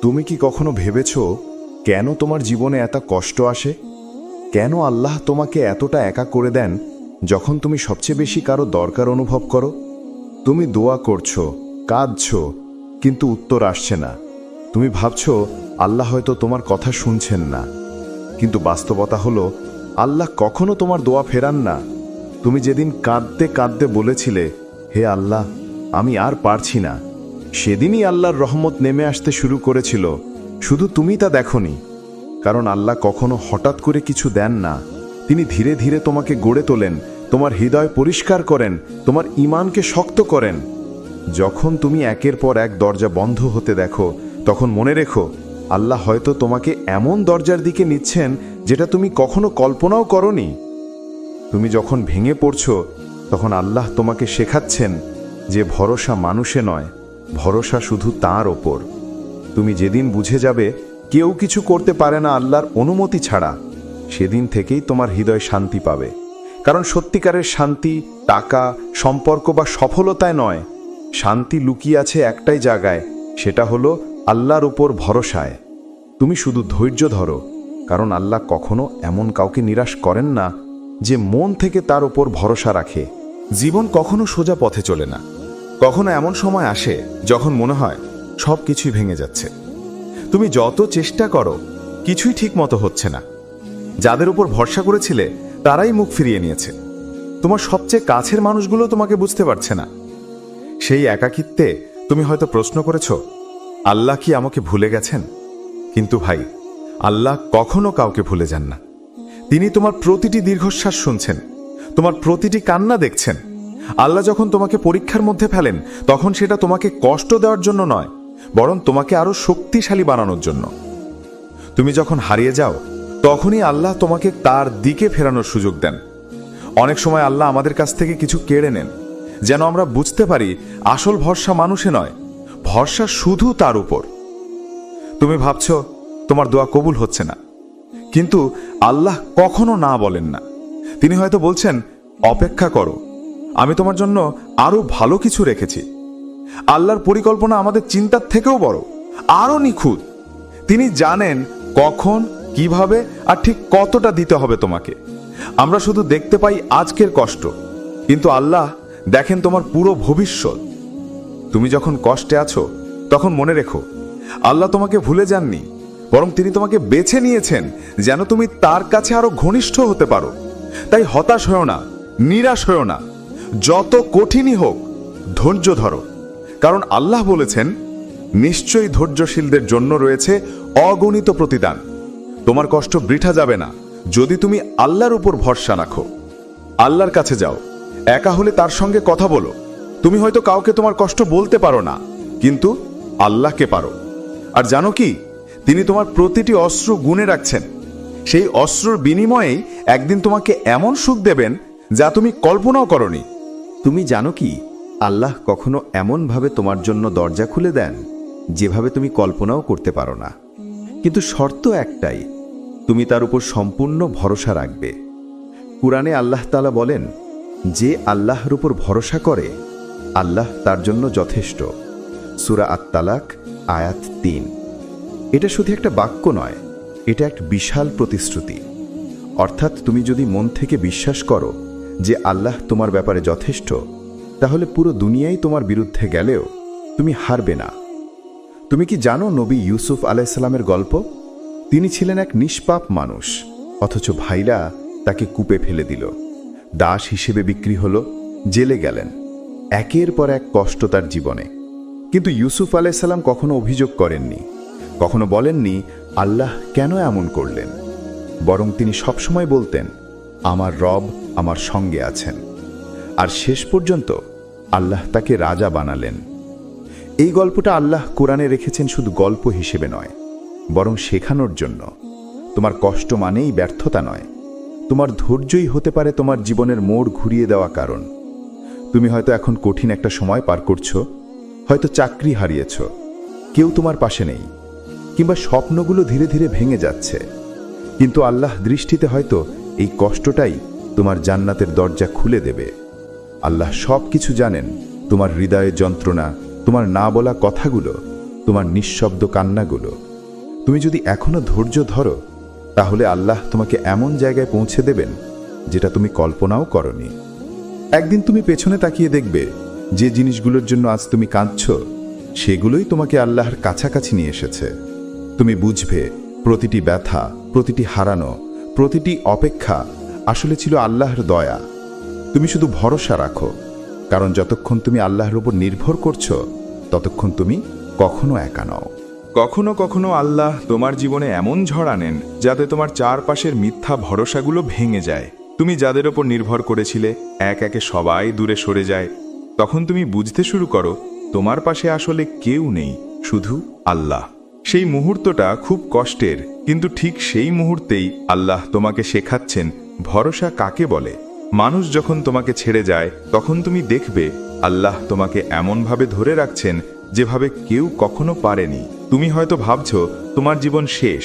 তুমি কি কখনো ভেবেছ কেন তোমার জীবনে এত কষ্ট আসে? কেন আল্লাহ তোমাকে এতটা একা করে দেন যখন তুমি সবচেয়ে বেশি কারো দরকার অনুভব করো? তুমি দোয়া করছো, কাঁদছো, কিন্তু উত্তর আসছে না। তুমি ভাবছো আল্লাহ হয়তো তোমার কথা শুনছেন না, কিন্তু বাস্তবতা হলো আল্লাহ কখনো তোমার দোয়া ফেরান না। তুমি যেদিন কাঁদতে কাঁদতে বলেছিলে, হে আল্লাহ, আমি আর পারছি না, সেদিনই আল্লাহর রহমত নেমে আসতে শুরু করেছিল। শুধু তুমি তা দেখোনি। কারণ আল্লাহ কখনো হঠাৎ করে কিছু দেন না। তিনি ধীরে ধীরে তোমাকে গড়ে তোলেন, তোমার হৃদয় পরিষ্কার করেন, তোমার ঈমানকে শক্ত করেন। যখন তুমি একের পর এক দরজা বন্ধ হতে দেখো, তখন মনে রেখো আল্লাহ হয়তো তোমাকে এমন দরজার দিকে নিচ্ছেন যেটা তুমি কখনো কল্পনাও করনি। তুমি যখন ভেঙে পড়ছো, তখন আল্লাহ তোমাকে শেখাচ্ছেন যে ভরসা মানুষে নয়, ভরসা শুধু তাঁর ওপর। তুমি যেদিন বুঝে যাবে কেউ কিছু করতে পারে না আল্লাহর অনুমতি ছাড়া, সেদিন থেকেই তোমার হৃদয় শান্তি পাবে। কারণ সত্যিকারের শান্তি টাকা, সম্পর্ক বা সফলতায় নয়। শান্তি লুকিয়ে আছে একটাই জায়গায়, সেটা হলো আল্লাহর উপর ভরসায়। তুমি শুধু ধৈর্য ধরো, কারণ আল্লাহ কখনো এমন কাউকে নিরাশ করেন না যে মন থেকে তার উপর ভরসা রাখে। জীবন কখনো সোজা পথে চলে না। কখনো এমন সময় আসে যখন মনে হয় সব কিছুই ভেঙে যাচ্ছে। তুমি যত চেষ্টা করো, কিছুই ঠিক মতো হচ্ছে না। যাদের উপর ভরসা করেছিলে তারাই মুখ ফিরিয়ে নিয়েছে। তোমার সবচেয়ে কাছের মানুষগুলো তোমাকে বুঝতে পারছে না। সেই একাকিত্বে তুমি হয়তো প্রশ্ন করেছ, আল্লাহ কি আমাকে ভুলে গেছেন? কিন্তু ভাই, আল্লাহ কখনো কাউকে ভুলে যান না। তিনি তোমার প্রতিটি দীর্ঘশ্বাস শুনছেন, তোমার প্রতিটি কান্না দেখছেন। আল্লাহ যখন তোমাকে পরীক্ষার মধ্যে ফেলেন, তখন সেটা তোমাকে কষ্ট দেওয়ার জন্য নয়, বরং তোমাকে আরো শক্তিশালী বানানোর জন্য। তুমি যখন হারিয়ে যাও, তখনই আল্লাহ তোমাকে তার দিকে ফেরানোর সুযোগ দেন। অনেক সময় আল্লাহ আমাদের কাছ থেকে কিছু কেড়ে নেন, যেন আমরা বুঝতে পারি আসল ভরসা মানুষে নয়, ভরসা শুধু তার উপর। তুমি ভাবছো তোমার দোয়া কবুল হচ্ছে না, কিন্তু আল্লাহ কখনো না বলেন না। তিনি হয়তো বলছেন, অপেক্ষা করো, আমি তোমার জন্য আরো ভালো কিছু রেখেছি। আল্লাহর পরিকল্পনা আমাদের চিন্তার থেকেও বড়, আরো নিখুঁত। তিনি জানেন কখন, কিভাবে আর ঠিক কতটা দিতে হবে তোমাকে। আমরা শুধু দেখতে পাই আজকের কষ্ট, কিন্তু আল্লাহ দেখেন তোমার পুরো ভবিষ্যৎ। তুমি যখন কষ্টে আছো, তখন মনে রেখো আল্লাহ তোমাকে ভুলে যাননি, বরং তিনি তোমাকে বেছে নিয়েছেন যেন তুমি তার কাছে আরো ঘনিষ্ঠ হতে পারো। তাই হতাশ হও না, নিরাশ হও না। যত কঠিনই হোক, ধৈর্য ধরো, কারণ আল্লাহ বলেছেন, নিশ্চয়ই ধৈর্যশীলদের জন্য রয়েছে অগণিত প্রতিদান। তোমার কষ্ট বৃথা যাবে না যদি তুমি আল্লাহর উপর ভরসা রাখো। আল্লাহর কাছে যাও, একা হলে তার সঙ্গে কথা বলো। তুমি হয়তো কাউকে তোমার কষ্ট বলতে পারো না, কিন্তু আল্লাহকে পারো। আর জানো কি, তিনি তোমার প্রতিটি অশ্রু গুণে রাখছেন। সেই অশ্রুর বিনিময়েই একদিন তোমাকে এমন সুখ দেবেন যা তুমি কল্পনাও করনি। তুমি জানো কি, আল্লাহ কখনো এমনভাবে তোমার জন্য দরজা খুলে দেন যেভাবে তুমি কল্পনাও করতে পারো না। কিন্তু শর্ত একটাই, তুমি তার উপর সম্পূর্ণ ভরসা রাখবে। কুরআনে আল্লাহ তাআলা বলেন, যে আল্লাহর উপর ভরসা করে আল্লাহ তার জন্য যথেষ্ট। সূরা আত-তালাক আয়াত ৩। এটা শুধু একটা বাক্য নয়, এটা এক বিশাল প্রতিশ্রুতি। অর্থাৎ তুমি যদি মন থেকে বিশ্বাস করো যে আল্লাহ তোমার ব্যাপারে যথেষ্ট, তাহলে পুরো দুনিয়াই তোমার বিরুদ্ধে গেলেও তুমি হারবে না। তুমি কি জানো নবী ইউসুফ আলাইহিসসালামের গল্প? তিনি ছিলেন এক নিষ্পাপ মানুষ, অথচ ভাইরা তাকে কূপে ফেলে দিল। দাস হিসেবে বিক্রি হলো, জেলে গেলেন। একের পর এক কষ্ট তার জীবনে। কিন্তু ইউসুফ আলাইহিসসালাম কখনো অভিযোগ করেননি, কখনো বলেননি আল্লাহ কেন এমন করলেন। বরং তিনি সবসময় বলতেন, আমার রব আমার সঙ্গে আছেন। আর শেষ পর্যন্ত আল্লাহ তাকে রাজা বানালেন। এই গল্পটা আল্লাহ কোরআনে রেখেছেন শুধু গল্প হিসেবে নয়, বরং শেখানোর জন্য। তোমার কষ্ট মানেই ব্যর্থতা নয়, তোমার ধৈর্যই হতে পারে তোমার জীবনের মোড় ঘুরিয়ে দেওয়া কারণ। তুমি হয়তো এখন কঠিন একটা সময় পার করছো, হয়তো চাকরি হারিয়েছ, কেউ তোমার পাশে নেই, কিংবা স্বপ্নগুলো ধীরে ধীরে ভেঙে যাচ্ছে। কিন্তু আল্লাহ দৃষ্টিতে হয়তো এই কষ্টটাই তোমার জান্নাতের দরজা খুলে দেবে। আল্লাহ সব কিছু জানেন, তোমার হৃদয়ের যন্ত্রণা, তোমার না বলা কথাগুলো, তোমার নিঃশব্দ কান্নাগুলো। তুমি যদি এখনো ধৈর্য ধরো, তাহলে আল্লাহ তোমাকে এমন জায়গায় পৌঁছে দেবেন যেটা তুমি কল্পনাও করনি। একদিন তুমি পেছনে তাকিয়ে দেখবে, যে জিনিসগুলোর জন্য আজ তুমি কাঁদছ, সেগুলোই তোমাকে আল্লাহর কাছাকাছি নিয়ে এসেছে। তুমি বুঝবে, প্রতিটি ব্যথা, প্রতিটি হারানো, প্রতিটি অপেক্ষা আসলে ছিল আল্লাহর দয়া। তুমি শুধু ভরসা রাখো, কারণ যতক্ষণ তুমি আল্লাহর উপর নির্ভর করছো, ততক্ষণ তুমি কখনো একা নও। কখনো কখনো আল্লাহ তোমার জীবনে এমন ঝড় আনেন যাতে তোমার চারপাশের মিথ্যা ভরসাগুলো ভেঙে যায়। তুমি যাদের ওপর নির্ভর করেছিলে, এক একে সবাই দূরে সরে যায়। তখন তুমি বুঝতে শুরু করো, তোমার পাশে আসলে কেউ নেই, শুধু আল্লাহ। সেই মুহূর্তটা খুব কষ্টের, কিন্তু ঠিক সেই মুহূর্তেই আল্লাহ তোমাকে শেখাচ্ছেন ভরসা কাকে বলে। মানুষ যখন তোমাকে ছেড়ে যায়, তখন তুমি দেখবে আল্লাহ তোমাকে এমনভাবে ধরে রাখছেন যেভাবে কেউ কখনো পারেনি। তুমি হয়তো ভাবছো তোমার জীবন শেষ,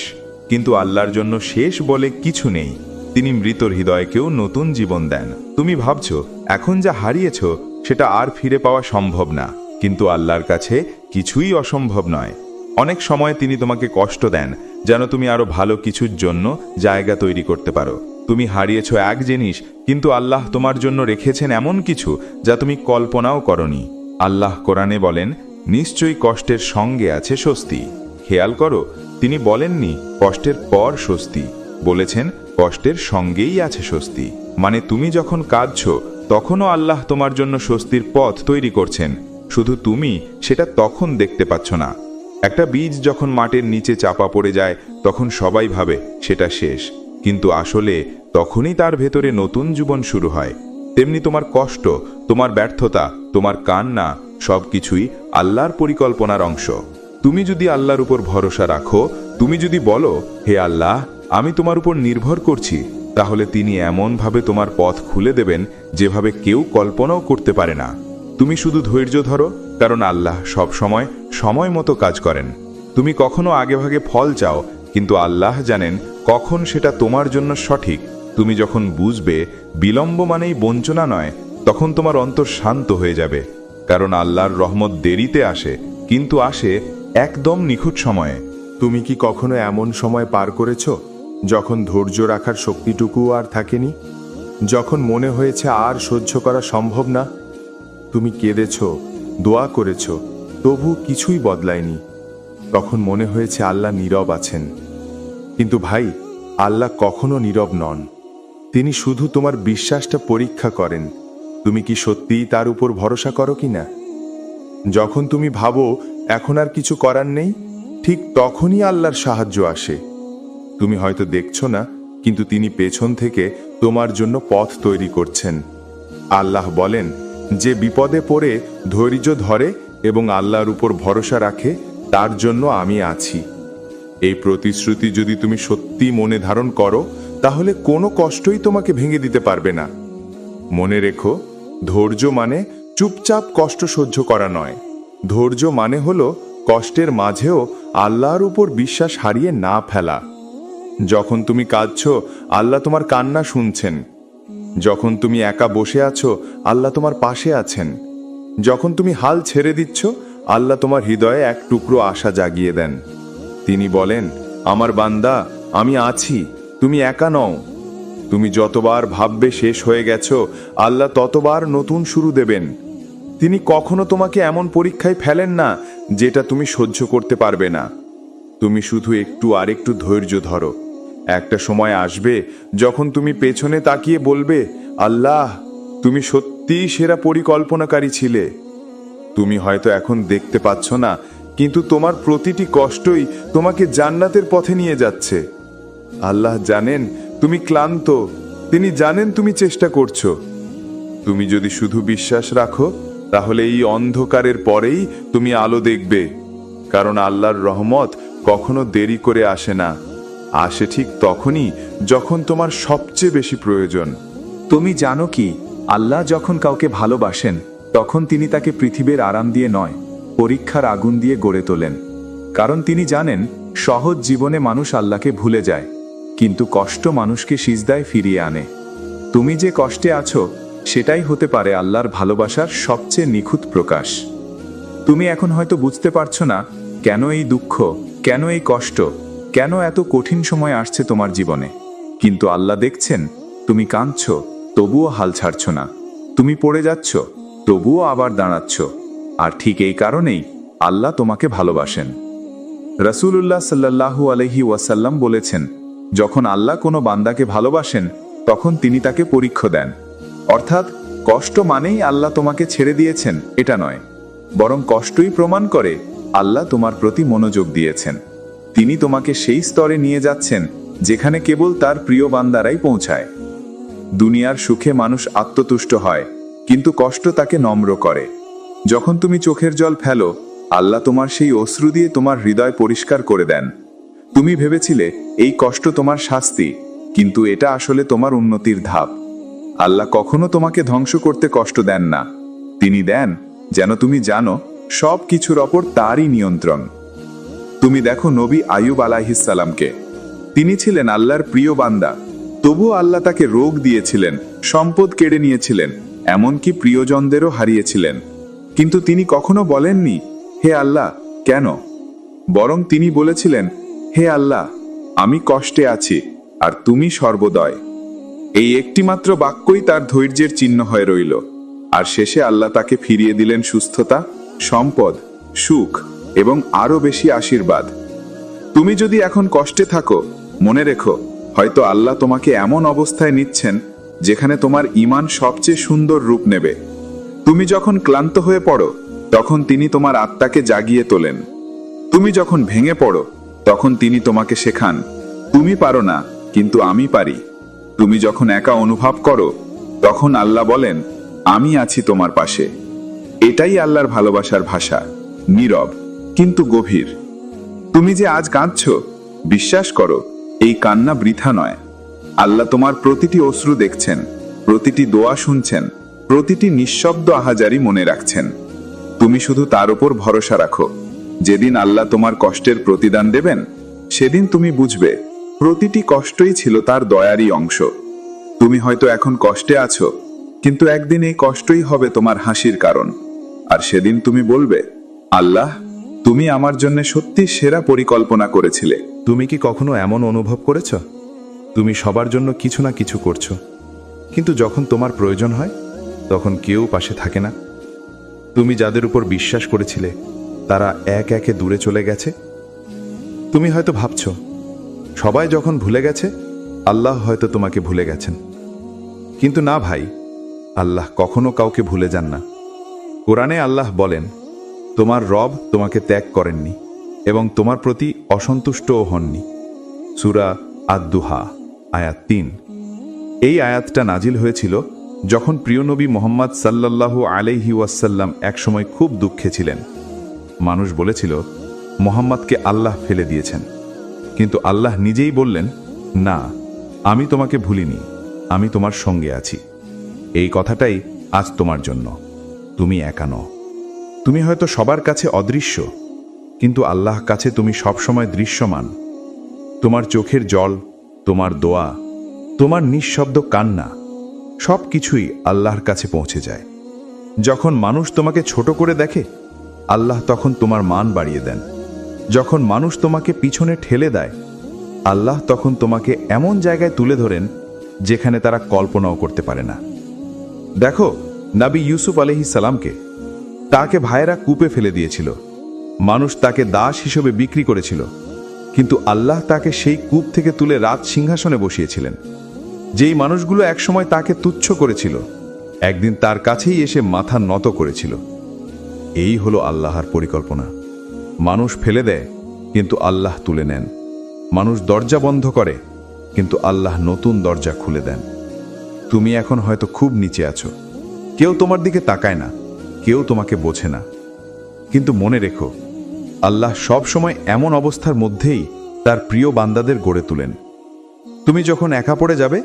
কিন্তু আল্লাহর জন্য শেষ বলে কিছু নেই। তিনি মৃতর হৃদয়কেও নতুন জীবন দেন। তুমি ভাবছো এখন যা হারিয়েছ সেটা আর ফিরে পাওয়া সম্ভব না, কিন্তু আল্লাহর কাছে কিছুই অসম্ভব নয়। অনেক সময় তিনি তোমাকে কষ্ট দেন যেন তুমি আরো ভালো কিছুর জন্য জায়গা তৈরি করতে পারো। তুমি হারিয়েছ এক জিনিস, কিন্তু আল্লাহ তোমার জন্য রেখেছেন এমন কিছু যা তুমি কল্পনাও করনি। আল্লাহ কোরআনে বলেন, নিশ্চয়ই কষ্টের সঙ্গে আছে স্বস্তি। খেয়াল করো, তিনি বলেননি কষ্টের পর স্বস্তি, বলেছেন কষ্টের সঙ্গেই আছে স্বস্তি। মানে তুমি যখন কাঁদছো, তখনও আল্লাহ তোমার জন্য স্বস্তির পথ তৈরি করছেন, শুধু তুমি সেটা তখন দেখতে পাচ্ছ না। একটা বীজ যখন মাটির নিচে চাপা পড়ে যায়, তখন সবাই ভাবে সেটা শেষ, কিন্তু আসলে তখনই তার ভেতরে নতুন জীবন শুরু হয়। তেমনি তোমার কষ্ট, তোমার ব্যর্থতা, তোমার কান্না সবকিছুই আল্লাহর পরিকল্পনার অংশ। তুমি যদি আল্লাহর উপর ভরসা রাখো, তুমি যদি বলো, হে আল্লাহ, আমি তোমার উপর নির্ভর করছি, তাহলে তিনি এমনভাবে তোমার পথ খুলে দেবেন যেভাবে কেউ কল্পনাও করতে পারে না। তুমি শুধু ধৈর্য ধরো, কারণ আল্লাহ সব সময় সময় মতো কাজ করেন। তুমি কখনো আগেভাগে ফল চাও, কিন্তু আল্লাহ জানেন কখন সেটা তোমার জন্য সঠিক। তুমি যখন বুঝবে বিলম্ব মানেই বঞ্চনা নয়, তখন তোমার অন্তর শান্ত হয়ে যাবে, কারণ আল্লাহর রহমত দেরিতে আসে, কিন্তু আসে একদম নিখুঁত সময়ে। তুমি কি কখনো এমন সময় পার করেছো যখন ধৈর্য রাখার শক্তিটুকুও আর থাকেনি? যখন মনে হয়েছে আর সহ্য করা সম্ভব না? তুমি কেঁদেছো, দোয়া করেছো, তবু কিছুই বদলায়নি। তখন মনে হয়েছে আল্লাহ নীরব আছেন। কিন্তু ভাই, আল্লাহ কখনো নীরব নন। তিনি শুধু তোমার বিশ্বাসটা পরীক্ষা করেন, তুমি কি সত্যিই তার উপর ভরসা করো কিনা। যখন তুমি ভাবো এখন আর কিছু করার নেই, ঠিক তখনই আল্লাহর সাহায্য আসে। তুমি হয়তো দেখছো না, কিন্তু তিনি পেছন থেকে তোমার জন্য পথ তৈরি করছেন। আল্লাহ বলেন, যে বিপদে পড়ে ধৈর্য ধরে এবং আল্লাহর উপর ভরসা রাখে, তার জন্য আমি আছি। এই প্রতিশ্রুতি যদি তুমি সত্যি মনে ধারণ করো, তাহলে কোনো কষ্টই তোমাকে ভেঙে দিতে পারবে না। মনে রেখো, ধৈর্য মানে চুপচাপ কষ্ট সহ্য করা নয়। ধৈর্য মানে হলো কষ্টের মাঝেও আল্লাহর উপর বিশ্বাস হারিয়ে না ফেলা। যখন তুমি কাঁদছো, আল্লাহ তোমার কান্না শুনছেন। যখন তুমি একা বসে আছো, আল্লাহ তোমার পাশে আছেন। যখন তুমি হাল ছেড়ে দিচ্ছ, আল্লাহ তোমার হৃদয়ে এক টুকরো আশা জাগিয়ে দেন। তিনি বলেন, আমার বান্দা, আমি আছি, তুমি একা নও। তুমি যতবার ভাববে শেষ হয়ে গেছো, আল্লাহ ততবার নতুন শুরু দেবেন। তিনি কখনো তোমাকে এমন পরীক্ষায় ফেলেন না যেটা তুমি সহ্য করতে পারবে না। তুমি শুধু একটু আরেকটু ধৈর্য ধরো। একটা সময় আসবে যখন তুমি পেছনে তাকিয়ে বলবে, আল্লাহ, তুমি সত্যিই সেরা পরিকল্পনাকারী ছিলে। তুমি হয়তো এখন দেখতে পাচ্ছ না, কিন্তু তোমার প্রতিটি কষ্টই তোমাকে জান্নাতের পথে নিয়ে যাচ্ছে। আল্লাহ জানেন তুমি ক্লান্ত, তিনি জানেন তুমি চেষ্টা করছো। তুমি যদি শুধু বিশ্বাস রাখো, তাহলে এই অন্ধকারের পরেই তুমি আলো দেখবে। কারণ আল্লাহর রহমত কখনো দেরি করে আসে না, আসে ঠিক তখনই যখন তোমার সবচেয়ে বেশি প্রয়োজন। তুমি জানো কি, আল্লাহ যখন কাউকে ভালোবাসেন, তখন তিনি তাকে পৃথিবীর আরাম দিয়ে নয়, পরীক্ষার আগুন দিয়ে গড়ে তোলেন। কারণ তিনি জানেন সহজ জীবনে মানুষ আল্লাহকে ভুলে যায়, কিন্তু কষ্ট মানুষকে সিজদায় ফিরিয়ে আনে। তুমি যে কষ্টে আছো, সেটাই হতে পারে আল্লাহর ভালোবাসার সবচেয়ে নিখুঁত প্রকাশ। তুমি এখন হয়তো বুঝতে পারছো না, কেন এই দুঃখ, কেন এই কষ্ট, কেন এত কঠিন সময় আসছে তোমার জীবনে? কিন্তু আল্লাহ দেখছেন, তুমি কাঁদছ, তবুও হাল ছাড়ছ না। তুমি পড়ে যাচ্ছ, তবুও আবার দাঁড়াচ্ছ। আর ঠিক এই কারণেই আল্লাহ তোমাকে ভালোবাসেন। রাসূলুল্লাহ সাল্লাল্লাহু আলাইহি ওয়াসাল্লাম বলেছেন, যখন আল্লাহ কোনো বান্দাকে ভালোবাসেন তখন তিনি তাকে পরীক্ষা দেন। অর্থাৎ কষ্ট মানেই আল্লাহ তোমাকে ছেড়ে দিয়েছেন এটা নয়, বরং কষ্টই প্রমাণ করে আল্লাহ তোমার প্রতি মনোযোগ দিয়েছেন। তিনি তোমাকে সেই স্তরে নিয়ে যাচ্ছেন যেখানে কেবল তার প্রিয় বান্দারাই পৌঁছায়। দুনিয়ার সুখে মানুষ আত্মতুষ্ট হয়, কিন্তু কষ্ট তাকে নম্র করে। যখন তুমি চোখের জল ফেলো, আল্লাহ তোমার সেই অশ্রু দিয়ে তোমার হৃদয় পরিষ্কার করে দেন। তুমি ভেবেছিলে এই কষ্ট তোমার শাস্তি, কিন্তু এটা আসলে তোমার উন্নতির ধাপ। আল্লাহ কখনো তোমাকে ধ্বংস করতে কষ্ট দেন না, তিনি দেন যেন তুমি জানো সব কিছুর ওপর তারই নিয়ন্ত্রণ। তুমি দেখো নবী আইয়ুব আলাইহিস সালামকে, তিনি ছিলেন আল্লাহর প্রিয় বান্দা, তবুও আল্লাহ তাকে রোগ দিয়েছিলেন, সম্পদ কেড়ে নিয়েছিলেন, এমনকি প্রিয়জনদেরও হারিয়েছিলেন। কিন্তু তিনি কখনো বলেননি, হে আল্লাহ কেন? বরং তিনি বলেছিলেন, হে আল্লাহ, আমি কষ্টে আছি আর তুমি সর্বদয়। এই একটিমাত্র বাক্যই তার ধৈর্যের চিহ্ন হয়ে রইল। আর শেষে আল্লাহ তাকে ফিরিয়ে দিলেন সুস্থতা, সম্পদ, সুখ এবং আরো বেশি আশীর্বাদ। তুমি যদি এখন কষ্টে থাকো, মনে রেখো, হয়তো আল্লাহ তোমাকে এমন অবস্থায় নিচ্ছেন যেখানে তোমার ঈমান সবচেয়ে সুন্দর রূপ নেবে। তুমি যখন ক্লান্ত হয়ে পড়ো, তখন তিনি তোমার আত্মাকে জাগিয়ে তোলেন। তুমি যখন ভেঙে পড়ো, তখন তিনি তোমাকে শেখান, তুমি পারো না, কিন্তু আমি পারি। তুমি যখন একা অনুভব করো, তখন আল্লাহ বলেন, আমি আছি তোমার পাশে। এটাই আল্লাহর ভালোবাসার ভাষা, নীরব কিন্তু গভীর। তুমি যে আজ কাঁদছো, বিশ্বাস করো এই কান্না বৃথা নয়। আল্লাহ তোমার প্রতিটি অশ্রু দেখছেন, প্রতিটি দোয়া শুনছেন, প্রতিটি নিঃশব্দ আহাজারি মনে রাখছেন। তুমি শুধু তার উপর ভরসা রাখো। যেদিন আল্লাহ তোমার কষ্টের প্রতিদান দেবেন, সেদিন তুমি বুঝবে প্রতিটি কষ্টই ছিল তার দয়ারই অংশ। তুমি হয়তো এখন কষ্টে আছো, কিন্তু একদিন এই কষ্টই হবে তোমার হাসির কারণ। আর সেদিন তুমি বলবে, আল্লাহ, তুমি আমার জন্য সত্যি সেরা পরিকল্পনা করেছিলে। তুমি কি কখনো এমন অনুভব করেছ, তুমি সবার জন্য কিছু না কিছু করছো, কিন্তু যখন তোমার প্রয়োজন হয় তখন কেউ পাশে থাকে না? তুমি যাদের উপর বিশ্বাস করেছিলে তারা এক একে দূরে চলে গেছে। তুমি হয়তো ভাবছো সবাই যখন ভুলে গেছে, আল্লাহ হয়তো তোমাকে ভুলে গেছেন। কিন্তু না ভাই, আল্লাহ কখনো কাউকে ভুলে যান না। কোরআনে আল্লাহ বলেন, তোমার রব তোমাকে ত্যাগ করেননি এবং তোমার প্রতি অসন্তুষ্টও হননি। সূরা আদ-দুহা আয়াত ৩। এই আয়াতটা নাজিল হয়েছিল যখন প্রিয় নবী মুহাম্মদ সাল্লাল্লাহু আলাইহি ওয়াসাল্লাম একসময় খুব দুঃখে ছিলেন। মানুষ বলেছিল মুহাম্মদকে আল্লাহ ফেলে দিয়েছেন, কিন্তু আল্লাহ নিজেই বললেন, না, আমি তোমাকে ভুলিনি, আমি তোমার সঙ্গে আছি। এই কথাটাই আজ তোমার জন্য। তুমি একা নও। তুমি হয়তো সবার কাছে অদৃশ্য, কিন্তু আল্লাহ কাছে তুমি সবসময় দৃশ্যমান। তোমার চোখের জল, তোমার দোয়া, তোমার নিঃশব্দ কান্না, সব কিছুই আল্লাহর কাছে পৌঁছে যায়। যখন মানুষ তোমাকে ছোট করে দেখে, আল্লাহ তখন তোমার মান বাড়িয়ে দেন। যখন মানুষ তোমাকে পিছনে ঠেলে দেয়, আল্লাহ তখন তোমাকে এমন জায়গায় তুলে ধরেন যেখানে তারা কল্পনাও করতে পারে না। দেখো নবী ইউসুফ আলাইহিস সালামকে, তাকে ভাইয়েরা কূপে ফেলে দিয়েছিল। মানুষ তাকে দাস হিসেবে বিক্রি করেছিল, কিন্তু আল্লাহ তাকে সেই কূপ থেকে তুলে রাজ সিংহাসনে বসিয়েছিলেন। যেই মানুষগুলো একসময় তাকে তুচ্ছ করেছিল, একদিন তার কাছেই এসে মাথা নত করেছিল। এই হলো আল্লাহর পরিকল্পনা। মানুষ ফেলে দেয়, কিন্তু আল্লাহ তুলে নেন। মানুষ দরজা বন্ধ করে, কিন্তু আল্লাহ নতুন দরজা খুলে দেন। তুমি এখন হয়তো খুব নিচে আছো, কেউ তোমার দিকে তাকায় না, কেউ তোমাকে বোঝে না, কিন্তু মনে রেখো, আল্লাহ সব সময় এমন অবস্থার মধ্যেই তার প্রিয় বান্দাদের গড়ে তোলেন। তুমি যখন একা পড়ে যাবে,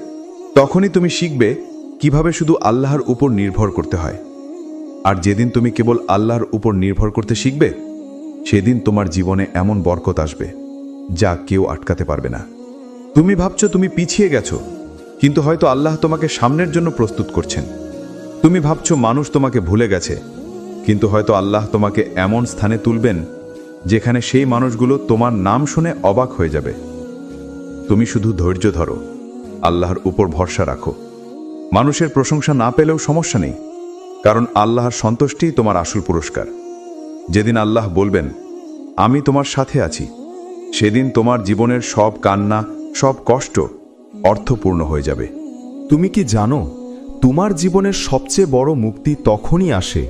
তখনই তুমি শিখবে কিভাবে শুধু আল্লাহর উপর নির্ভর করতে হয়। আর যেদিন তুমি কেবল আল্লাহর উপর নির্ভর করতে শিখবে, সেদিন তোমার জীবনে এমন বরকত আসবে যা কেউ আটকাতে পারবে না। তুমি ভাবছো তুমি পিছিয়ে গেছো, কিন্তু হয়তো আল্লাহ তোমাকে সামনের জন্য প্রস্তুত করছেন। তুমি ভাবছো মানুষ তোমাকে ভুলে গেছে, কিন্তু হয়তো আল্লাহ তোমাকে এমন স্থানে তুলবেন যেখানে সেই মানুষগুলো তোমার নাম শুনে অবাক হয়ে যাবে। তুমি শুধু ধৈর্য ধরো, আল্লাহর উপর ভরসা রাখো। মানুষের প্রশংসা না পেলেও সমস্যা নেই, কারণ আল্লাহর সন্তুষ্টিই তোমার আসল পুরস্কার। যেদিন আল্লাহ বলবেন, আমি তোমার সাথে আছি, সেদিন তোমার জীবনের সব কান্না, সব কষ্ট অর্থপূর্ণ হয়ে যাবে। তুমি কি জানো, তোমার জীবনের সবচেয়ে বড় মুক্তি তখনই আসে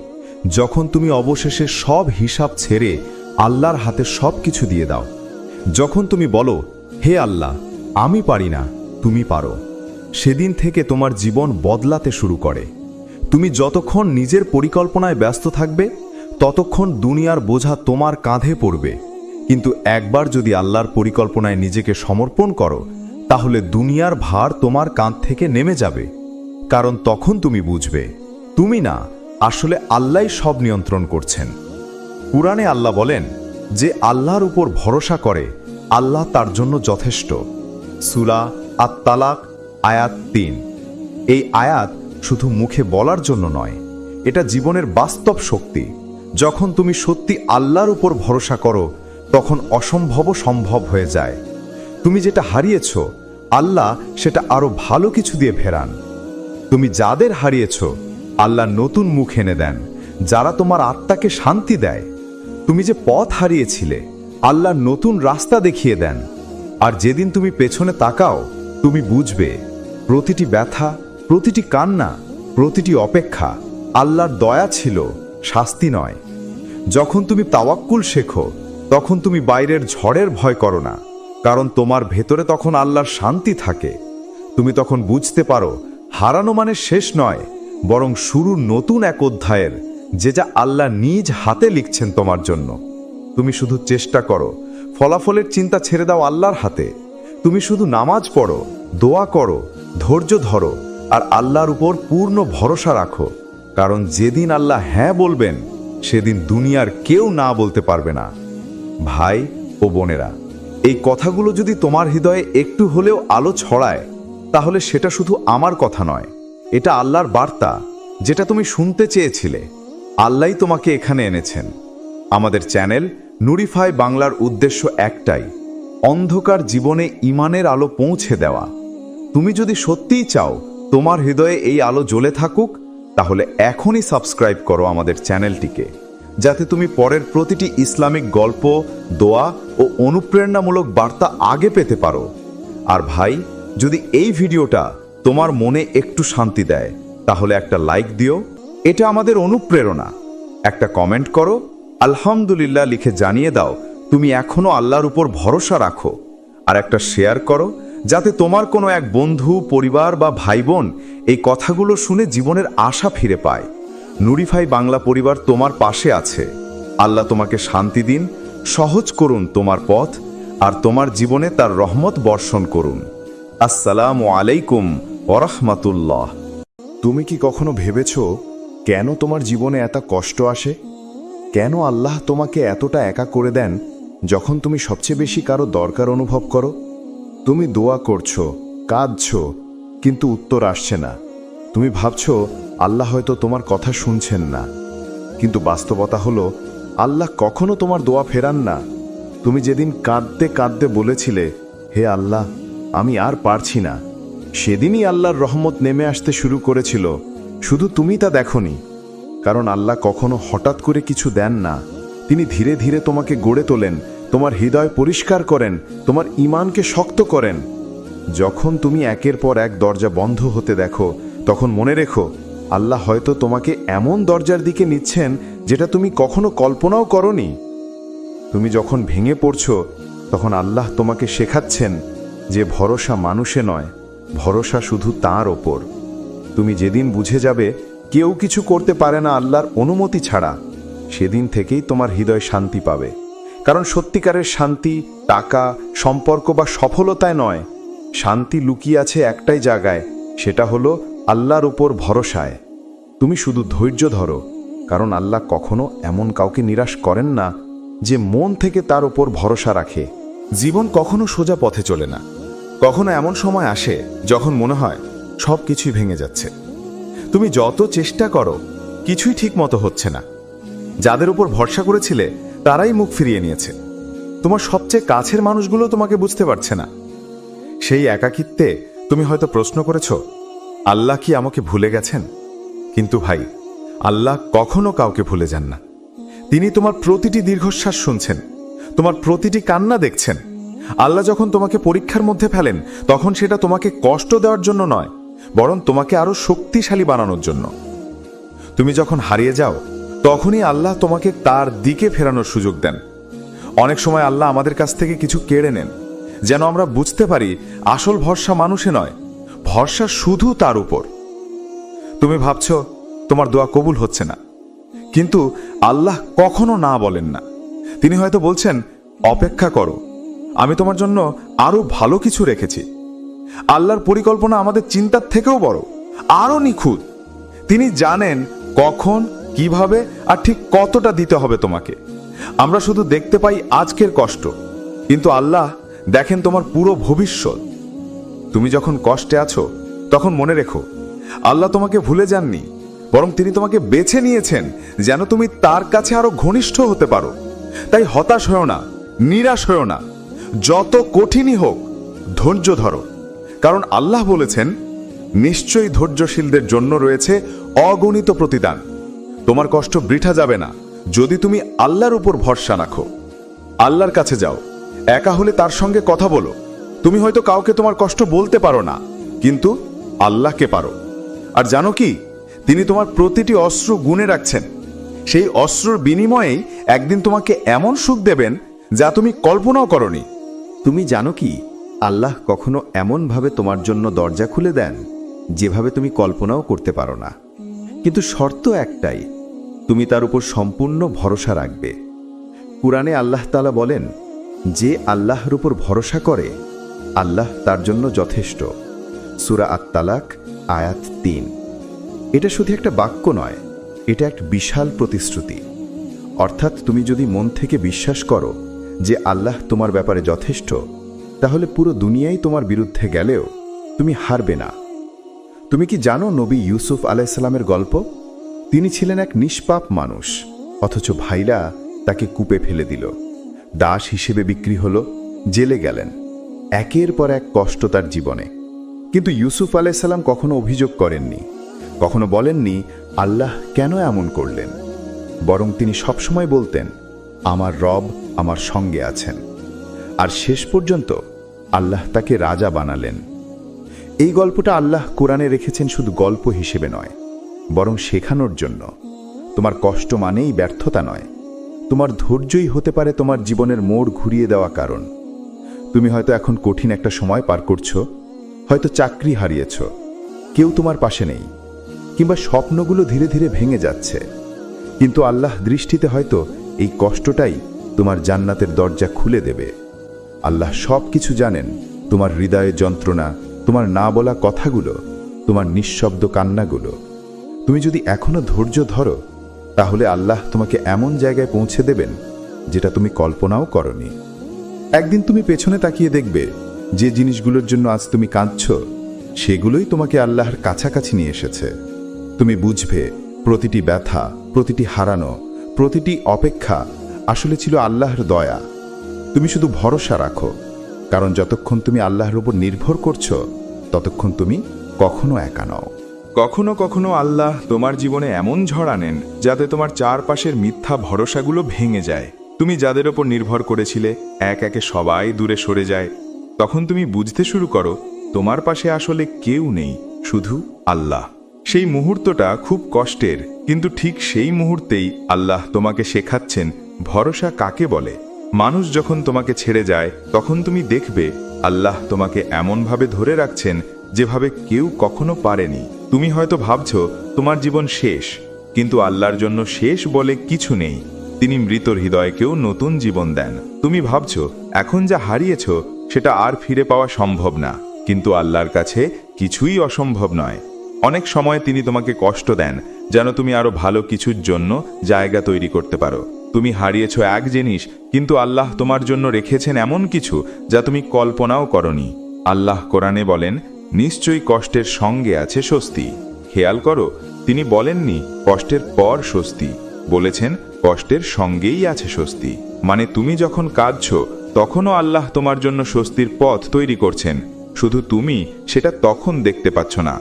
যখন তুমি অবশেষে সব হিসাব ছেড়ে আল্লাহর হাতে সব কিছু দিয়ে দাও। যখন তুমি বলো, হে আল্লাহ, আমি পারি না, তুমি পারো। সেদিন থেকে তোমার জীবন বদলাতে শুরু করে। তুমি যতক্ষণ নিজের পরিকল্পনায় ব্যস্ত থাকবে, ততক্ষণ দুনিয়ার বোঝা তোমার কাঁধে পড়বে। কিন্তু একবার যদি আল্লাহর পরিকল্পনায় নিজেকে সমর্পণ করো, তাহলে দুনিয়ার ভার তোমার কাঁধ থেকে নেমে যাবে। কারণ তখন তুমি বুঝবে, তুমি না, আসলে আল্লাহই সব নিয়ন্ত্রণ করছেন। কুরআনে আল্লাহ বলেন, যে আল্লাহর উপর ভরসা করে আল্লাহ তার জন্য যথেষ্ট। সূরা আত-তালাক আয়াত ৩। এই আয়াত শুধু মুখে বলার জন্য নয়, এটা জীবনের বাস্তব শক্তি। যখন তুমি সত্যি আল্লাহর উপর ভরসা করো, তখন অসম্ভবও সম্ভব হয়ে যায়। তুমি যেটা হারিয়েছ, আল্লাহ সেটা আরো ভালো কিছু দিয়ে ফেরান। তুমি যাদের হারিয়েছ, আল্লাহ নতুন মুখ এনে দেন, যারা তোমার আত্মাকে শান্তি দেয়। তুমি যে পথ হারিয়েছিলে, আল্লাহ নতুন রাস্তা দেখিয়ে দেন। আর যেদিন তুমি পেছনে তাকাও, তুমি বুঝবে প্রতিটি ব্যথা, প্রতিটি কান্না, প্রতিটি অপেক্ষা আল্লাহর দয়া ছিল, শাস্তি নয়। যখন তুমি তাওয়াক্কুল শেখো, তখন তুমি বাইরের ঝড়ের ভয় করো না, কারণ তোমার ভেতরে তখন আল্লাহর শান্তি থাকে। তুমি তখন বুঝতে পারো, হারানো মানে শেষ নয়, বরং শুরু নতুন এক অধ্যায়ের, যে যা আল্লাহ নিজ হাতে লিখছেন তোমার জন্য। তুমি শুধু চেষ্টা করো, ফলাফলের চিন্তা ছেড়ে দাও আল্লাহর হাতে। তুমি শুধু নামাজ পড়ো, দোয়া করো, ধৈর্য ধরো, আর আল্লাহর উপর পূর্ণ ভরসা রাখো। কারণ যেদিন আল্লাহ হ্যাঁ বলবেন, সেদিন দুনিয়ার কেউ না বলতে পারবে না। ভাই ও বোনেরা, এই কথাগুলো যদি তোমার হৃদয়ে একটু হলেও আলো ছড়ায়, তাহলে সেটা শুধু আমার কথা নয়, এটা আল্লাহর বার্তা, যেটা তুমি শুনতে চেয়েছিলে। আল্লাহই তোমাকে এখানে এনেছেন। আমাদের চ্যানেল নুরিফাই বাংলার উদ্দেশ্য একটাই, অন্ধকার জীবনে ঈমানের আলো পৌঁছে দেওয়া। তুমি যদি সত্যিই চাও তোমার হৃদয়ে এই আলো জ্বলে থাকুক, তাহলে এখনই সাবস্ক্রাইব করো আমাদের চ্যানেলটিকে, যাতে তুমি পরের প্রতিটি ইসলামিক গল্প, দোয়া ও অনুপ্রেরণামূলক বার্তা আগে পেতে পারো। আর ভাই, যদি এই ভিডিওটা তোমার মনে একটু শান্তি দেয়, তাহলে একটা লাইক দিও, এটা আমাদের অনুপ্রেরণা। একটা কমেন্ট করো, আলহামদুলিল্লাহ লিখে জানিয়ে দাও তুমি এখনো আল্লাহর উপর ভরসা রাখো। আর একটা শেয়ার করো, যাতে তোমার কোনো এক বন্ধু, পরিবার বা ভাই বোন এই কথাগুলো শুনে জীবনের আশা ফিরে পায়। নুরিফাই বাংলা পরিবার তোমার পাশে আছে। আল্লাহ তোমাকে শান্তি দিন, সহজ করুন তোমার পথ, আর তোমার জীবনে তার রহমত বর্ষণ করুন। আসসালামু আলাইকুম ওয়া রাহমাতুল্লাহ। তুমি কি কখনো ভেবেছ কেন তোমার জীবনে এত কষ্ট আসে? কেন আল্লাহ তোমাকে এতটা একা করে দেন যখন তুমি সবচেয়ে বেশি কারো দরকার অনুভব করো? তুমি দোয়া করছো, কাঁদছো, কিন্তু উত্তর আসছে না। তুমি ভাবছো আল্লাহ হয়তো তোমার কথা শুনছেন না, কিন্তু বাস্তবতা হলো আল্লাহ কখনো তোমার দোয়া ফেরান না। তুমি যেদিন কাঁদতে কাঁদতে বলেছিলে, হে আল্লাহ, আমি আর পারছি না, সেদিনই আল্লাহর রহমত নেমে আসতে শুরু করেছিল। শুধু তুমি তা দেখোনি। কারণ আল্লাহ কখনো হঠাৎ করে কিছু দেন না, তিনি ধীরে ধীরে তোমাকে গড়ে তোলেন, তোমার হৃদয় পরিষ্কার করেন, তোমার ঈমানকে শক্ত করেন। যখন তুমি একের পর এক দরজা বন্ধ হতে দেখো, তখন মনে রেখো আল্লাহ হয়তো তোমাকে এমন দরজার দিকে নিচ্ছেন যেটা তুমি কখনো কল্পনাও করনি। তুমি যখন ভেঙে পড়ছো, তখন আল্লাহ তোমাকে শেখাচ্ছেন যে ভরসা মানুষে নয়, ভরসা শুধু তাঁর ওপর। তুমি যেদিন বুঝে যাবে কেউ কিছু করতে পারে না আল্লাহর অনুমতি ছাড়া, সেদিন থেকেই তোমার হৃদয় শান্তি পাবে। কারণ সত্যিকারের শান্তি টাকা, সম্পর্ক বা সফলতায় নয়। শান্তি লুকিয়ে আছে একটাই জায়গায়, সেটা হলো আল্লাহর উপর ভরসায়। তুমি শুধু ধৈর্য ধরো, কারণ আল্লাহ কখনো এমন কাউকে নিরাশ করেন না যে মন থেকে তার উপর ভরসা রাখে। জীবন কখনো সোজা পথে চলে না। কখনো এমন সময় আসে যখন মনে হয় সব কিছুই ভেঙে যাচ্ছে। তুমি যত চেষ্টা করো, কিছুই ঠিক মতো হচ্ছে না। যাদের উপর ভরসা করেছিলে, তারাই মুখ ফিরিয়ে নিয়েছে। তোমার সবচেয়ে কাছের মানুষগুলো তোমাকে বুঝতে পারছে না। সেই একাকিত্বে তুমি হয়তো প্রশ্ন করেছ, আল্লাহ কি আমাকে ভুলে গেছেন? কিন্তু ভাই, আল্লাহ কখনো কাউকে ভুলে যান না। তিনি তোমার প্রতিটি দীর্ঘশ্বাস শুনছেন, তোমার প্রতিটি কান্না দেখছেন। আল্লাহ যখন তোমাকে পরীক্ষার মধ্যে ফেলেন, তখন সেটা তোমাকে কষ্ট দেওয়ার জন্য নয়, বরং তোমাকে আরো শক্তিশালী বানানোর জন্য। তুমি যখন হারিয়ে যাও, তখনই আল্লাহ তোমাকে তার দিকে ফেরানোর সুযোগ দেন। অনেক সময় আল্লাহ আমাদের কাছ থেকে কিছু কেড়ে নেন, যেন আমরা বুঝতে পারি আসল ভরসা মানুষে নয়, ভরসা শুধু তার উপর। তুমি ভাবছ তোমার দোয়া কবুল হচ্ছে না, কিন্তু আল্লাহ কখনো না বলেন না। তিনি হয়তো বলছেন, অপেক্ষা করো, আমি তোমার জন্য আরো ভালো কিছু রেখেছি। আল্লাহর পরিকল্পনা আমাদের চিন্তার থেকেও বড়, আরো নিখুঁত। তিনি জানেন কখন, কিভাবে আর ঠিক কতটা দিতে হবে তোমাকে। আমরা শুধু দেখতে পাই আজকের কষ্ট, কিন্তু আল্লাহ দেখেন তোমার পুরো ভবিষ্যৎ। তুমি যখন কষ্টে আছো, তখন মনে রেখো, আল্লাহ তোমাকে ভুলে যাননি, বরং তিনি তোমাকে বেছে নিয়েছেন যেন তুমি তার কাছে আরো ঘনিষ্ঠ হতে পারো। তাই হতাশ হও না, নিরাশ হও না। যত কঠিনই হোক, ধৈর্য ধরো, কারণ আল্লাহ বলেছেন, নিশ্চয়ই ধৈর্যশীলদের জন্য রয়েছে অগণিত প্রতিদান। তোমার কষ্ট বৃথা যাবে না যদি তুমি আল্লাহর উপর ভরসা রাখো। আল্লাহর কাছে যাও, একা হলে তার সঙ্গে কথা বলো। তুমি হয়তো কাউকে তোমার কষ্ট বলতে পারো না, কিন্তু আল্লাহকে পারো। আর জানো কি, তিনি তোমার প্রতিটি অশ্রু গুণে রাখছেন। সেই অশ্রুর বিনিময়েই একদিন তোমাকে এমন সুখ দেবেন যা তুমি কল্পনাও করনি। তুমি জানো কি, আল্লাহ কখনো এমনভাবে তোমার জন্য দরজা খুলে দেন যেভাবে তুমি কল্পনাও করতে পারো না। কিন্তু শর্ত একটাই, তুমি তার উপর সম্পূর্ণ ভরসা রাখবে। কুরআনে আল্লাহ তাআলা বলেন, যে আল্লাহর উপর ভরসা করে, আল্লাহ তার জন্য যথেষ্ট। সূরা আত-তালাক আয়াত ৩। এটা শুধু একটা বাক্য নয়, এটা এক বিশাল প্রতিশ্রুতি। অর্থাৎ তুমি যদি মন থেকে বিশ্বাস করো যে আল্লাহ তোমার ব্যাপারে যথেষ্ট, তাহলে পুরো দুনিয়াই তোমার বিরুদ্ধে গেলেও তুমি হারবে না। তুমি কি জানো নবী ইউসুফ আলাইহিসসালামের গল্প? তিনি ছিলেন এক নিষ্পাপ মানুষ, অথচ ভাইরা তাকে কূপে ফেলে দিল। দাস হিসেবে বিক্রি হলো, জেলে গেলেন। একের পর এক কষ্ট তার জীবনে। কিন্তু ইউসুফ আলাইহিসসালাম কখনো অভিযোগ করেননি, কখনো বলেননি আল্লাহ কেন এমন করলেন। বরং তিনি সবসময় বলতেন, আমার রব আমার সঙ্গে আছেন। আর শেষ পর্যন্ত আল্লাহ তাকে রাজা বানালেন। এই গল্পটা আল্লাহ কোরআনে রেখেছেন শুধু গল্প হিসেবে নয়, বরং শেখানোর জন্য। তোমার কষ্ট মানেই ব্যর্থতা নয়, তোমার ধৈর্যই হতে পারে তোমার জীবনের মোড় ঘুরিয়ে দেওয়া কারণ। তুমি হয়তো এখন কঠিন একটা সময় পার করছো, হয়তো চাকরি হারিয়েছ, কেউ তোমার পাশে নেই, কিংবা স্বপ্নগুলো ধীরে ধীরে ভেঙে যাচ্ছে। কিন্তু আল্লাহ দৃষ্টিতে হয়তো এই কষ্টটাই তোমার জান্নাতের দরজা খুলে দেবে। আল্লাহ সব কিছু জানেন, তোমার হৃদয়ের যন্ত্রণা, তোমার না বলা কথাগুলো, তোমার নিঃশব্দ কান্নাগুলো। তুমি যদি এখনো ধৈর্য ধরো, তাহলে আল্লাহ তোমাকে এমন জায়গায় পৌঁছে দেবেন যেটা তুমি কল্পনাও করনি। একদিন তুমি পেছনে তাকিয়ে দেখবে, যে জিনিসগুলোর জন্য আজ তুমি কাঁদছ, সেগুলোই তোমাকে আল্লাহর কাছাকাছি নিয়ে এসেছে। তুমি বুঝবে প্রতিটি ব্যথা, প্রতিটি হারানো, প্রতিটি অপেক্ষা আসলে ছিল আল্লাহর দয়া। তুমি শুধু ভরসা রাখো, কারণ যতক্ষণ তুমি আল্লাহর উপর নির্ভর করছো, ততক্ষণ তুমি কখনো একা নও। কখনো কখনো আল্লাহ তোমার জীবনে এমন ঝড় আনেন যাতে তোমার চারপাশের মিথ্যা ভরসাগুলো ভেঙে যায়। তুমি যাদের ওপর নির্ভর করেছিলে, এক একে সবাই দূরে সরে যায়। তখন তুমি বুঝতে শুরু করো, তোমার পাশে আসলে কেউ নেই, শুধু আল্লাহ। সেই মুহূর্তটা খুব কষ্টের, কিন্তু ঠিক সেই মুহূর্তেই আল্লাহ তোমাকে শেখাচ্ছেন ভরসা কাকে বলে। মানুষ যখন তোমাকে ছেড়ে যায়, তখন তুমি দেখবে আল্লাহ তোমাকে এমনভাবে ধরে রাখছেন যেভাবে কেউ কখনো পারেনি। তুমি হয়তো ভাবছো তোমার জীবন শেষ, কিন্তু আল্লাহর জন্য শেষ বলে কিছু নেই। তিনি মৃতর হৃদয়কেও নতুন জীবন দেন। তুমি ভাবছো এখন যা হারিয়েছ সেটা আর ফিরে পাওয়া সম্ভব না, কিন্তু আল্লাহর কাছে কিছুই অসম্ভব নয়। অনেক সময় তিনি তোমাকে কষ্ট দেন যেন তুমি আরো ভালো কিছুর জন্য জায়গা তৈরি করতে পারো। তুমি হারিয়েছ এক জিনিস, কিন্তু আল্লাহ তোমার জন্য রেখেছেন এমন কিছু যা তুমি কল্পনাও করনি। আল্লাহ কোরআনে বলেন, নিশ্চয়ই কষ্টের সঙ্গে আছে স্বস্তি। খেয়াল করো, তিনি বলেননি কষ্টের পর স্বস্তি, বলেছেন কষ্টের সঙ্গেই আছে স্বস্তি। মানে তুমি যখন কাঁদছো তখনও আল্লাহ তোমার জন্য স্বস্তির পথ তৈরি করছেন, শুধু তুমি সেটা তখন দেখতে পাচ্ছ না।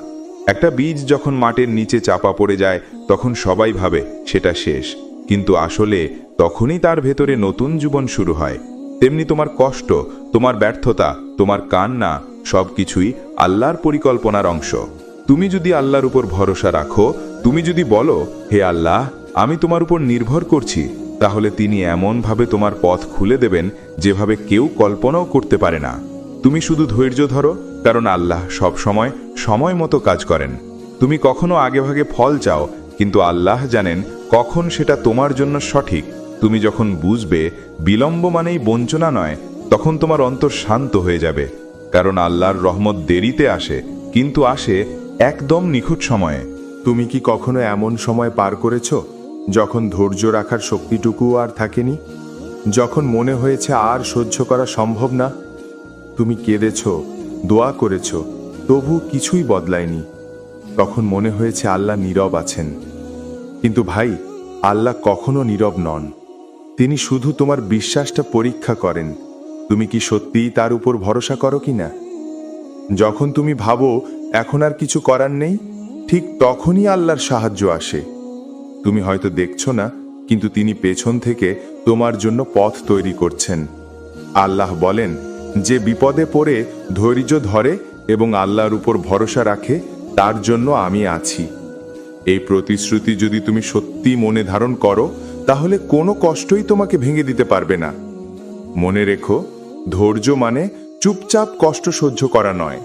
একটা বীজ যখন মাটির নিচে চাপা পড়ে যায় তখন সবাই ভাবে সেটা শেষ, কিন্তু আসলে তখনই তার ভেতরে নতুন জীবন শুরু হয়। তেমনি তোমার কষ্ট, তোমার ব্যর্থতা, তোমার কান্না সবকিছুই আল্লাহর পরিকল্পনার অংশ। তুমি যদি আল্লাহর উপর ভরসা রাখো, তুমি যদি বলো হে আল্লাহ আমি তোমার উপর নির্ভর করছি, তাহলে তিনি এমনভাবে তোমার পথ খুলে দেবেন যেভাবে কেউ কল্পনাও করতে পারে না। তুমি শুধু ধৈর্য ধরো, কারণ আল্লাহ সব সময় সময় মতো কাজ করেন। তুমি কখনো আগেভাগে ফল চাও, কিন্তু আল্লাহ জানেন কখন সেটা তোমার জন্য সঠিক। তুমি যখন বুঝবে বিলম্ব মানেই বঞ্চনা নয়, তখন তোমার অন্তর শান্ত হয়ে যাবে, কারণ আল্লাহর রহমত দেরিতে আসে, কিন্তু আসে একদম নিখুঁত সময়ে। তুমি কি কখনো এমন সময় পার করেছ যখন ধৈর্য রাখার শক্তিটুকুও আর থাকেনি, যখন মনে হয়েছে আর সহ্য করা সম্ভব না? তুমি কেঁদেছ, দোয়া করেছ, তবু কিছুই বদলায়নি। তখন মনে হয়েছে আল্লাহ নীরব আছেন। কিন্তু ভাই, আল্লাহ কখনো নীরব নন। তিনি শুধু তোমার বিশ্বাসটা পরীক্ষা করেন, তুমি কি সত্যিই তার উপর ভরসা করো কি না। যখন তুমি ভাবো এখন আর কিছু করার নেই, ঠিক তখনই আল্লাহর সাহায্য আসে। তুমি হয়তো দেখছো না, কিন্তু তিনি পেছন থেকে তোমার জন্য পথ তৈরি করছেন। আল্লাহ বলেন, যে বিপদে পড়ে ধৈর্য ধরে এবং আল্লাহর উপর ভরসা রাখে তার জন্য আমি আছি। এই প্রতিশ্রুতি যদি তুমি সত্যি মনে ধারণ করো, তাহলে কোনো কষ্টই তোমাকে ভেঙে দিতে পারবে না। মনে রেখো, ধৈর্য মানে চুপচাপ কষ্ট সহ্য করা নয়।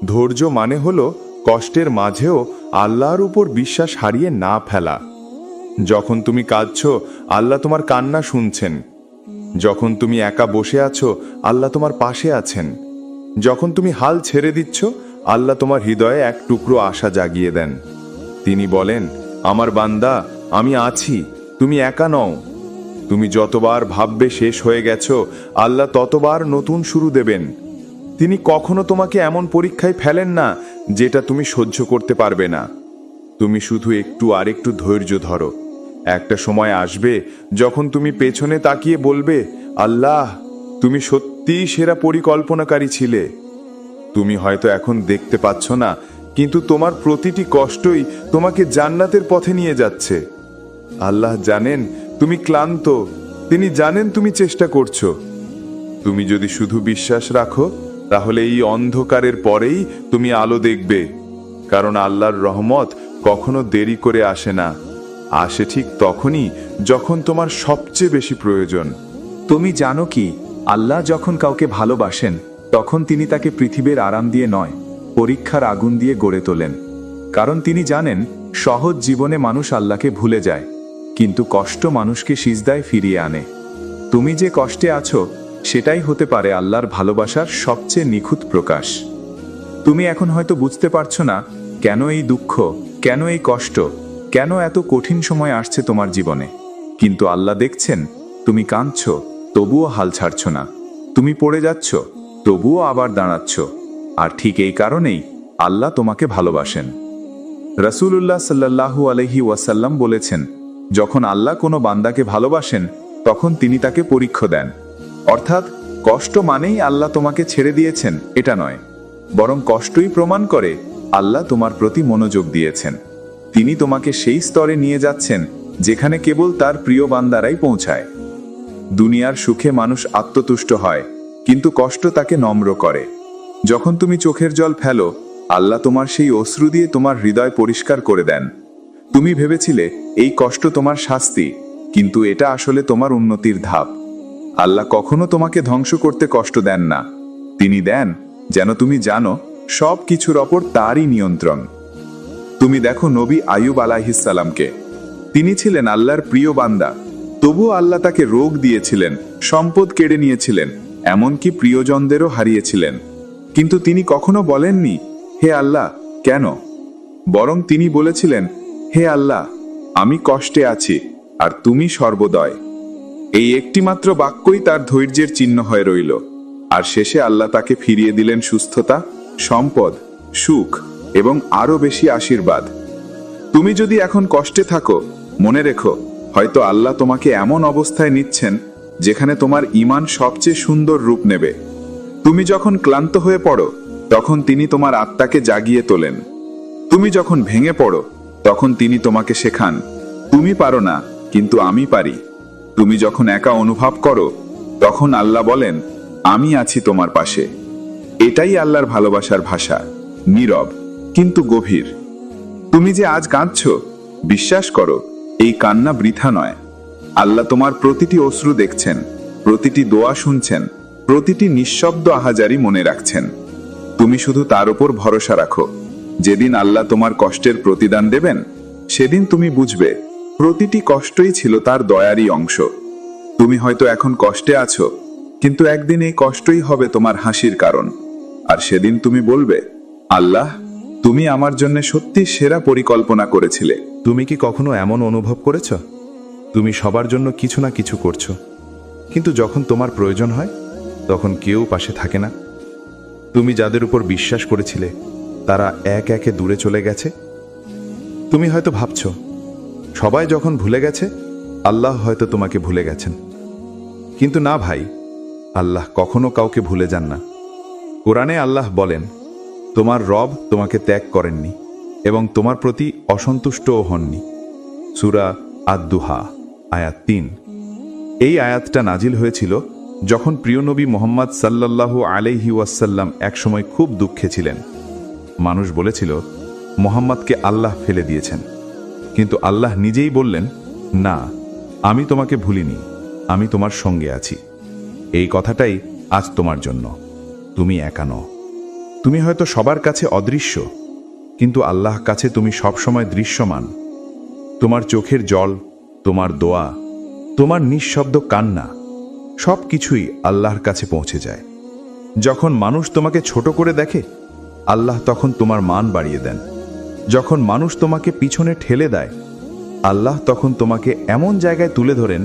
ধৈর্য মানে হলো কষ্টের মাঝেও আল্লাহর উপর বিশ্বাস হারিয়ে না ফেলা। যখন তুমি কাঁদছো, আল্লাহ তোমার কান্না শুনছেন। যখন তুমি একা বসে আছো, আল্লাহ তোমার পাশে আছেন। যখন তুমি হাল ছেড়ে দিচ্ছ, আল্লাহ তোমার হৃদয়ে এক টুকরো আশা জাগিয়ে দেন। তিনি বলেন, আমার বান্দা, আমি আছি, তুমি একা নও। তুমি যতবার ভাববে শেষ হয়ে গেছো, আল্লাহ ততবার নতুন শুরু দেবেন। তিনি কখনো তোমাকে এমন পরীক্ষায় ফেলেন না যেটা তুমি সহ্য করতে পারবে না। তুমি শুধু একটু আরেকটু ধৈর্য ধরো। একটা সময় আসবে যখন তুমি পেছনে তাকিয়ে বলবে, আল্লাহ তুমি সত্যিই সেরা পরিকল্পনাকারী ছিলে। তুমি হয়তো এখন দেখতে পাচ্ছ না, কিন্তু তোমার প্রতিটি কষ্টই তোমাকে জান্নাতের পথে নিয়ে যাচ্ছে। আল্লাহ জানেন তুমি ক্লান্ত, তিনি জানেন তুমি চেষ্টা করছো। তুমি যদি শুধু বিশ্বাস রাখো, তাহলে এই অন্ধকারের পরেই তুমি আলো দেখবে। কারণ আল্লাহর রহমত কখনো দেরি করে আসে না, আসে ঠিক তখনই যখন তোমার সবচেয়ে বেশি প্রয়োজন। তুমি জানো কি, আল্লাহ যখন কাউকে ভালোবাসেন তখন তিনি তাকে পৃথিবীর আরাম দিয়ে নয়, পরীক্ষার আগুন দিয়ে গড়ে তোলেন। কারণ তিনি জানেন সহজ জীবনে মানুষ আল্লাহকে ভুলে যায়, কিন্তু কষ্ট মানুষকে সিজদায় ফিরিয়ে আনে। তুমি যে কষ্টে আছো সেটাই হতে পারে আল্লাহর ভালোবাসার সবচেয়ে নিখুঁত প্রকাশ। তুমি এখন হয়তো বুঝতে পারছো না কেন এই দুঃখ, কেন এই কষ্ট, কেন এত কঠিন সময় আসছে তোমার জীবনে। কিন্তু আল্লাহ দেখছেন তুমি কাঁদছো, তবুও হাল ছাড়ছো না। তুমি পড়ে যাচ্ছ, তবুও আবার দাঁড়াচ্ছ। আর ঠিক এই কারণেই আল্লাহ তোমাকে ভালোবাসেন। রাসূলুল্লাহ সাল্লাল্লাহু আলাইহি ওয়াসাল্লাম বলেছেন, যখন আল্লাহ কোনো বান্দাকে ভালোবাসেন তখন তিনি তাকে পরীক্ষা দেন। অর্থাৎ কষ্ট মানেই আল্লাহ তোমাকে ছেড়ে দিয়েছেন এটা নয়, বরং কষ্টই প্রমাণ করে আল্লাহ তোমার প্রতি মনোযোগ দিয়েছেন। তিনি তোমাকে সেই স্তরে নিয়ে যাচ্ছেন যেখানে কেবল তার প্রিয় বান্দারাই পৌঁছায়। দুনিয়ার সুখে মানুষ আত্মতুষ্ট হয়, কিন্তু কষ্ট তাকে নম্র করে। যখন তুমি চোখের জল ফেলো, আল্লাহ তোমার সেই অশ্রু দিয়ে তোমার হৃদয় পরিষ্কার করে দেন। তুমি ভেবেছিলে এই কষ্ট তোমার শাস্তি, কিন্তু এটা আসলে তোমার উন্নতির ধাপ। আল্লাহ কখনো তোমাকে ধ্বংস করতে কষ্ট দেন না, তিনি দেন যেন তুমি জানো সব কিছুর ওপর তারই নিয়ন্ত্রণ। তুমি দেখো নবী আইয়ুব আলাইহিস সালামকে, তিনি ছিলেন আল্লাহর প্রিয় বান্দা, তবুও আল্লাহ তাকে রোগ দিয়েছিলেন, সম্পদ কেড়ে নিয়েছিলেন, এমনকি প্রিয়জনদেরও হারিয়েছিলেন। কিন্তু তিনি কখনো বলেননি, হে আল্লাহ কেন? বরং তিনি বলেছিলেন, হে আল্লাহ আমি কষ্টে আছি আর তুমি সর্বদয়। এই একটিমাত্র বাক্যই তার ধৈর্যের চিহ্ন হয়ে রইল। আর শেষে আল্লাহ তাকে ফিরিয়ে দিলেন সুস্থতা, সম্পদ, সুখ এবং আরো বেশি আশীর্বাদ। তুমি যদি এখন কষ্টে থাকো, মনে রেখো হয়তো আল্লাহ তোমাকে এমন অবস্থায় নিচ্ছেন যেখানে তোমার ঈমান সবচেয়ে সুন্দর রূপ নেবে। তুমি যখন ক্লান্ত হয়ে পড়ো তখন তিনি তোমার আত্মাকে জাগিয়ে তোলেন। তুমি যখন ভেঙে পড়ো তখন তিনি তোমাকে শেখান, তুমি পারো না কিন্তু আমি পারি। তুমি যখন একা অনুভব করো তখন আল্লাহ বলেন, আমি আছি তোমার পাশে। এটাই আল্লাহর ভালোবাসার ভাষা, নীরব কিন্তু গভীর। তুমি যে আজ কাঁদছো, বিশ্বাস করো এই কান্না বৃথা নয়। আল্লাহ তোমার প্রতিটি অশ্রু দেখছেন, প্রতিটি দোয়া শুনছেন, প্রতিটি নিঃশব্দ আহাজারি মনে রাখছেন। তুমি শুধু তার উপর ভরসা রাখো। যেদিন আল্লাহ তোমার কষ্টের প্রতিদান দেবেন, সেদিন তুমি বুঝবে প্রতিটি কষ্টই ছিল তার দয়ারই অংশ। তুমি হয়তো এখন কষ্টে আছো, কিন্তু একদিন এই কষ্টই হবে তোমার হাসির কারণ। আর সেদিন তুমি বলবে, আল্লাহ, তুমি আমার জন্য সত্যি সেরা পরিকল্পনা করেছিলে। তুমি কি কখনো এমন অনুভব করেছ তুমি সবার জন্য কিছু না কিছু করছো, কিন্তু যখন তোমার প্রয়োজন হয় তখন কেউ পাশে থাকে না? তুমি যাদের উপর বিশ্বাস করেছিলে তারা এক একে দূরে চলে গেছে। তুমি হয়তো ভাবছো সবাই যখন ভুলে গেছে আল্লাহ হয়তো তোমাকে ভুলে গেছেন, কিন্তু না ভাই, আল্লাহ কখনো কাউকে ভুলে যান না। কোরআনে আল্লাহ বলেন, তোমার রব তোমাকে ত্যাগ করেননি এবং তোমার প্রতি অসন্তুষ্টও হননি। সূরা আদ-দুহা আয়াত ৩। এই আয়াতটা নাজিল হয়েছিল যখন প্রিয় নবী মুহাম্মদ সাল্লাল্লাহু আলাইহি ওয়াসাল্লাম একসময় খুব দুঃখে ছিলেন। মানুষ বলেছিল মুহাম্মদকে আল্লাহ ফেলে দিয়েছেন, কিন্তু আল্লাহ নিজেই বললেন, না, আমি তোমাকে ভুলিনি, আমি তোমার সঙ্গে আছি। এই কথাটাই আজ তোমার জন্য। তুমি একা নও। তুমি হয়তো সবার কাছে অদৃশ্য, কিন্তু আল্লাহ কাছে তুমি সবসময় দৃশ্যমান। তোমার চোখের জল, তোমার দোয়া, তোমার নিঃশব্দ কান্না, সব কিছুই আল্লাহর কাছে পৌঁছে যায়। যখন মানুষ তোমাকে ছোট করে দেখে, আল্লাহ তখন তোমার মান বাড়িয়ে দেন। যখন মানুষ তোমাকে পিছনে ঠেলে দেয়, আল্লাহ তখন তোমাকে এমন জায়গায় তুলে ধরেন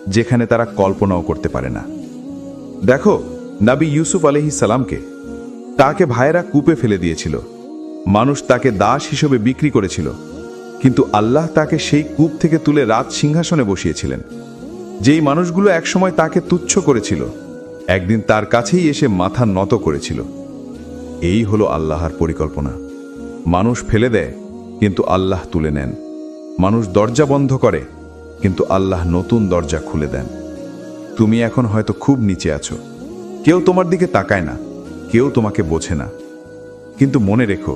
যেখানে তারা কল্পনাও করতে পারে না। দেখো, নবী ইউসুফ আলাইহিস সালামকে, তাকে ভাইয়েরা কূপে ফেলে দিয়েছিল। মানুষ তাকে দাস হিসেবে বিক্রি করেছিল, কিন্তু আল্লাহ তাকে সেই কূপ থেকে তুলে রাজ সিংহাসনে বসিয়েছিলেন। যেই মানুষগুলো একসময় তাকে তুচ্ছ করেছিল, একদিন তার কাছেই এসে মাথা নত করেছিল। এই হলো আল্লাহর পরিকল্পনা। মানুষ ফেলে দেয়, কিন্তু আল্লাহ তুলে নেন। মানুষ দরজা বন্ধ করে, কিন্তু আল্লাহ নতুন দরজা খুলে দেন। তুমি এখন হয়তো খুব নিচে আছো, কেউ তোমার দিকে তাকায় না, কেউ তোমাকে বোঝে না, কিন্তু মনে রেখো,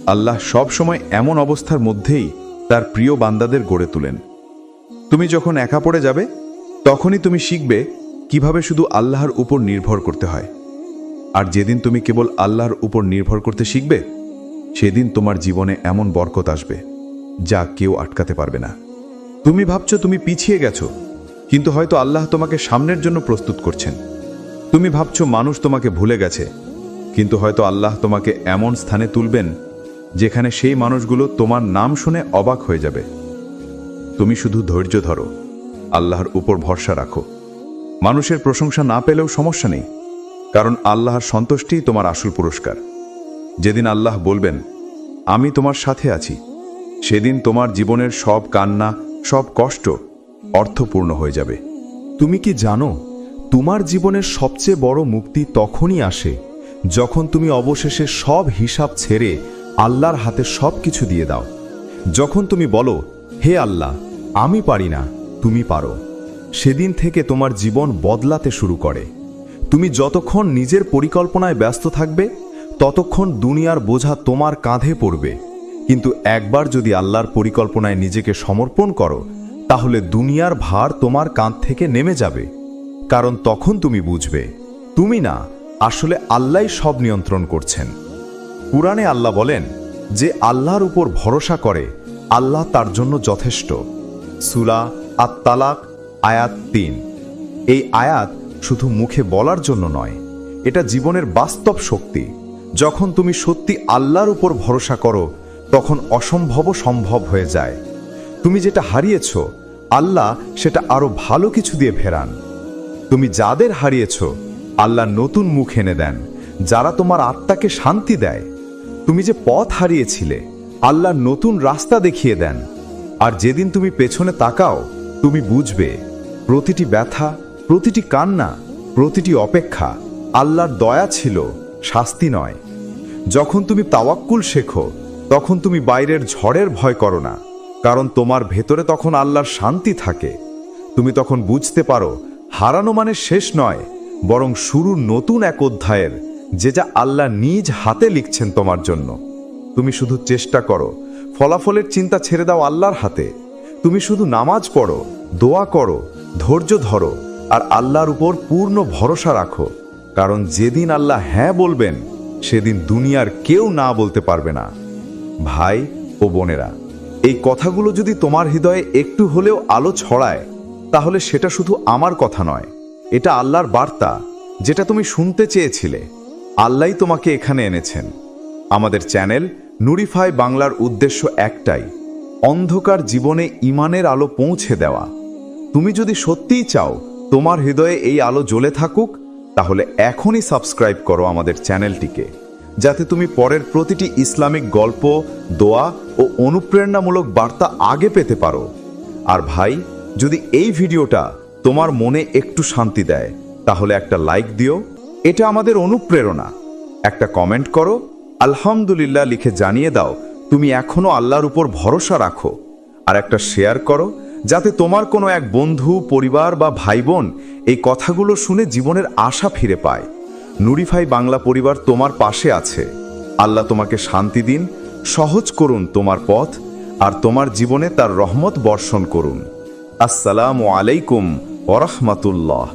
আল্লাহ সব সময় এমন অবস্থার মধ্যেই তার প্রিয় বান্দাদের গড়ে তোলেন। তুমি যখন একা পড়ে যাবে, তখনই তুমি শিখবে কিভাবে শুধু আল্লাহর উপর নির্ভর করতে হয়। আর যেদিন তুমি কেবল আল্লাহর উপর নির্ভর করতে শিখবে, সেদিন তোমার জীবনে এমন বরকত আসবে যা কেউ আটকাতে পারবে না। তুমি ভাবছো তুমি পিছিয়ে গেছো, কিন্তু হয়তো আল্লাহ তোমাকে সামনের জন্য প্রস্তুত করছেন। তুমি ভাবছো মানুষ তোমাকে ভুলে গেছে, কিন্তু হয়তো আল্লাহ তোমাকে এমন স্থানে তুলবেন যেখানে সেই মানুষগুলো তোমার নাম শুনে অবাক হয়ে যাবে। তুমি শুধু ধৈর্য ধরো, আল্লাহর উপর ভরসা রাখো। মানুষের প্রশংসা না পেলেও সমস্যা নেই, কারণ আল্লাহর সন্তুষ্টিই তোমার আসল পুরস্কার। যেদিন আল্লাহ বলবেন, আমি তোমার সাথে আছি, সেদিন তোমার জীবনের সব কান্না, সব কষ্ট অর্থপূর্ণ হয়ে যাবে। তুমি কি জানো, তোমার জীবনের সবচেয়ে বড় মুক্তি তখনই আসে যখন তুমি অবশেষে সব হিসাব ছেড়ে আল্লাহর হাতে সব কিছু দিয়ে দাও। যখন তুমি বলো, হে আল্লাহ, আমি পারি না, তুমি পারো, সেদিন থেকে তোমার জীবন বদলাতে শুরু করে। তুমি যতক্ষণ নিজের পরিকল্পনায় ব্যস্ত থাকবে, ততক্ষণ দুনিয়ার বোঝা তোমার কাঁধে পড়বে। কিন্তু একবার যদি আল্লাহর পরিকল্পনায় নিজেকে সমর্পণ করো, তাহলে দুনিয়ার ভার তোমার কাঁধ থেকে নেমে যাবে। কারণ তখন তুমি বুঝবে, তুমি না, আসলে আল্লাহই সব নিয়ন্ত্রণ করছেন। কুরআনে আল্লাহ বলেন, যে আল্লাহর উপর ভরসা করে, আল্লাহ তার জন্য যথেষ্ট। সূরা আত-তালাক আয়াত ৩। এই আয়াত শুধু মুখে বলার জন্য নয়, এটা জীবনের বাস্তব শক্তি। যখন তুমি সত্যি আল্লাহর উপর ভরসা করো, তখন অসম্ভবও সম্ভব হয়ে যায়। তুমি যেটা হারিয়েছ, আল্লাহ সেটা আরো ভালো কিছু দিয়ে ফেরান। তুমি যাদের হারিয়েছ, আল্লাহ নতুন মুখ এনে দেন, যারা তোমার আত্মাকে শান্তি দেয়। তুমি যে পথ হারিয়েছিলে, আল্লাহ নতুন রাস্তা দেখিয়ে দেন। আর যেদিন তুমি পেছনে তাকাও, তুমি বুঝবে প্রতিটি ব্যথা, প্রতিটি কান্না, প্রতিটি অপেক্ষা আল্লাহর দয়া ছিল, শাস্তি নয়। যখন তুমি তাওয়াক্কুল শেখো, তখন তুমি বাইরের ঝড়ের ভয় করো না, কারণ তোমার ভেতরে তখন আল্লাহর শান্তি থাকে। তুমি তখন বুঝতে পারো হারানো মানে শেষ নয়, বরং শুরু নতুন এক অধ্যায়ের, যা আল্লাহ নিজ হাতে লিখছেন তোমার জন্য। তুমি শুধু চেষ্টা করো, ফলাফলের চিন্তা ছেড়ে দাও আল্লাহর হাতে। তুমি শুধু নামাজ পড়ো, দোয়া করো, ধৈর্য ধরো আর আল্লাহর উপর পূর্ণ ভরসা রাখো, কারণ যেদিন আল্লাহ হ্যাঁ বলবেন সেদিন দুনিয়ার কেউ না বলতে পারবে না। ভাই ও বোনেরা, এই কথাগুলো যদি তোমার হৃদয়ে একটু হলেও আলো ছড়ায়, তাহলে সেটা শুধু আমার কথা নয়, এটা আল্লাহর বার্তা, যেটা তুমি শুনতে চেয়েছিলে। আল্লাহই তোমাকে এখানে এনেছেন। আমাদের চ্যানেল নুরিফাই বাংলার উদ্দেশ্য একটাই, অন্ধকার জীবনে ঈমানের আলো পৌঁছে দেওয়া। তুমি যদি সত্যিই চাও তোমার হৃদয়ে এই আলো জ্বলে থাকুক, তাহলে এখনই সাবস্ক্রাইব করো আমাদের চ্যানেলটিকে, যাতে তুমি পরের প্রতিটি ইসলামিক গল্প, দোয়া ও অনুপ্রেরণামূলক বার্তা আগে পেতে পারো। আর ভাই, যদি এই ভিডিওটা তোমার মনে একটু শান্তি দেয়, তাহলে একটা লাইক দিও, এটা আমাদের অনুপ্রেরণা। একটা কমেন্ট করো, আলহামদুলিল্লাহ লিখে জানিয়ে দাও তুমি এখনো আল্লাহর উপর ভরসা রাখো। আর একটা শেয়ার করো, যাতে তোমার কোনো এক বন্ধু, পরিবার বা ভাই বোন এই কথাগুলো শুনে জীবনের আশা ফিরে পায়। নুরিফাই বাংলা পরিবার তোমার পাশে আছে। আল্লাহ তোমাকে শান্তি দিন, সহজ করুন তোমার পথ, আর তোমার জীবনে তার রহমত বর্ষণ করুন। আসসালামু আলাইকুম ওয়া রাহমাতুল্লাহ।